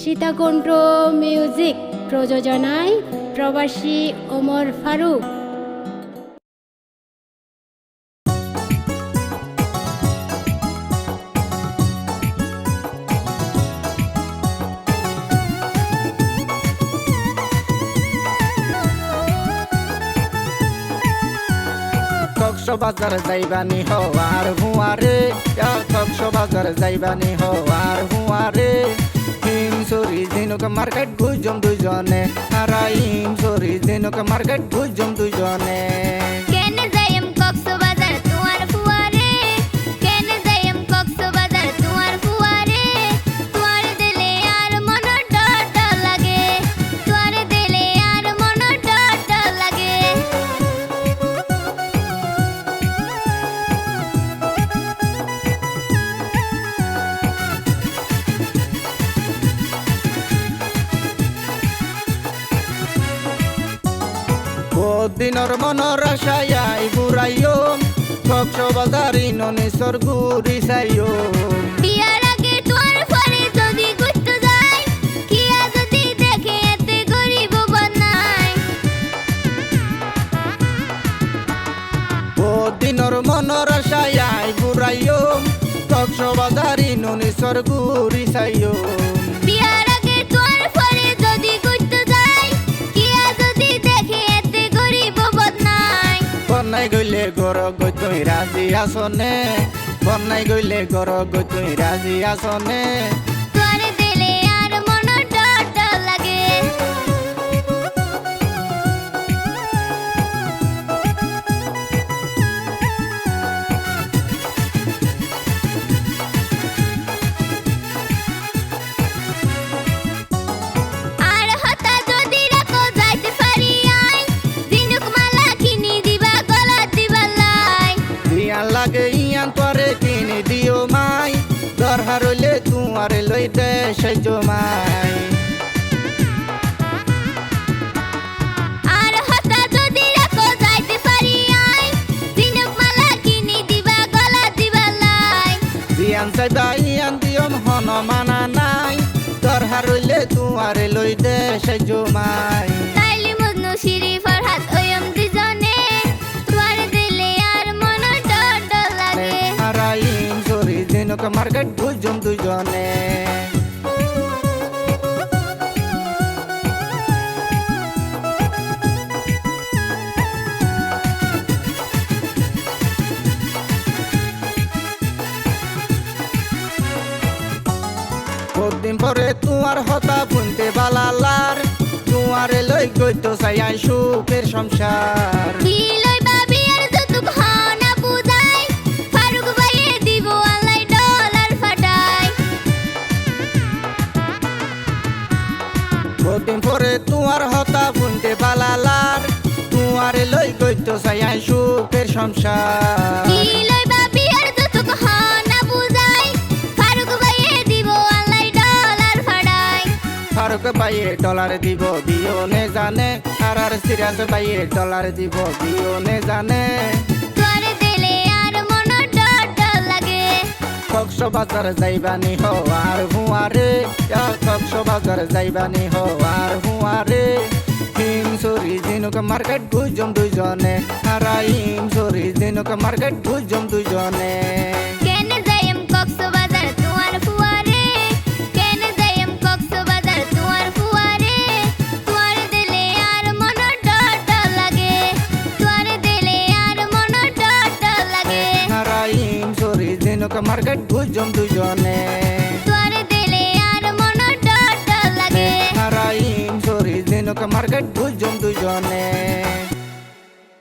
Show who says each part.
Speaker 1: Sitakunda music প্রযোজনায় প্রবাসী ওমর ফারুক।
Speaker 2: কক্সবাজার যাইবানি হওয়ার হুয়ারে, কক্সবাজার যাইবানি হওয়ার হুয়ারে, হিমসরি ঝিনুক মার্কেট ঘুজম দুজনে, হারা হিমসরি ঝিনুক মার্কেট ঘুজম দুজনে।
Speaker 3: কেনে যাইম কক্সবাজার তোমার ফুয়ারে, কেনে যাইম কক্সবাজার তোমার ফুয়ারে, তোমার দিলে আর মন ডর ডর লাগে, তোমার দিলে আর মন ডর ডর লাগে।
Speaker 2: দিনর মনৰ আশায় বুড়াইও, কক্সবাজার ইননেশ্বর ঘুরি চাইও।
Speaker 3: বিয়ার আগে তোমার পরে যদি ঘুরতে যাই, কিয়া যদি দেখে এতে গরিব বনাই।
Speaker 2: দিনর মনৰ আশায় বুড়াইও, কক্সবাজার ইননেশ্বর ঘুরি চাইও।
Speaker 3: বিয়ার আগে তোমার পরে যদি ঘুরতে যাই, কিয়া যদি দেখে এতে গরিব বনাই।
Speaker 2: বনাই গইলে গর গই তুই রাজি আসনে, বনাই গইলে গর গই তুই রাজি আসনে।
Speaker 3: তোমার দিলে আর মন ডর ডর লাগে। আর হতা যদি রাখো যাইতে পারি আই, ঝিনুক মালা কিনি দিবা গলা দিবা লাই।
Speaker 2: দিয়ান লাগে ইয়ান তোরে কিনে দিও মাই, দরহার হইলে তুয়ারে লই দে সেই জমাই।
Speaker 3: আর হতা যদি রাখো যাইতে পারি আই, ঝিনুক মালা কিনি দিবা গলা দিবা লাই।
Speaker 2: দিয়ান চাইবা ইয়ান দিয়ম হন মানা নাই, দরহার হইলে তুয়ারে লই দে সেই জমাই।
Speaker 3: তাইলে মজনু শিরি ফরহাদ ওয়ম দুজনে, তোমার দিলে আর মন ডর ডর লাগে।
Speaker 2: হারাইম সরি ঝিনুক মার্কেট ঘুজম দুজনে। বহুদিন পরে তোমার হতা বুনতে বালালার, তোমারে লই গইতো চাই আই সুখের সংসার।
Speaker 3: কি লইবা বিয়ার যৌতুক হনা বুঝাই, ফারুক ভাইয়ে দিব আলাই ডলার ফাটাই।
Speaker 2: বহুদিন পরে তোমার হতা বুনতে বালালার, তোমারে লই গইতো চাই আই সুখের সংসার।
Speaker 3: কি লইবা বিয়ার যৌতুক হনা বুঝাই, ফারুক ভাইয়ে দিব আলাই ডলার ফাটাই।
Speaker 2: ফারুক ভাইয়ে ডলার দিব বিয়নে জানে, আর সিরাজ ভাইয়ে ডলার দিব বিয়নে জানে।
Speaker 3: তোর দিলে আর মন ডর ডর লাগে।
Speaker 2: কক্সবাজার যাইবানি হওয়ার হুয়ারে, কক্সবাজার যাইবানি হওয়ার হুয়ারে, হিমসরি ঝিনুক মার্কেট ঘুজম দুজনে, হারা হিমসরি ঝিনুক মার্কেট ঘুজম দুজনে।
Speaker 3: কেনে যাইম কক্সবাজার তোমার ফুয়ারে, কেনে যাইম কক্সবাজার তোমার ফুয়ারে, তোমার দিলে আর মন ডর ডর লাগে, তোমার দিলে আর মন ডর ডর লাগে।
Speaker 2: হারা হিমসরি ঝিনুক মার্কেট ঘুজম দুজনে।
Speaker 3: তোমার দিলে আর মন ডর ডর লাগে।
Speaker 2: হারা হিমসরি ঝিনুক মার্কেট ঘুজম দুজনে।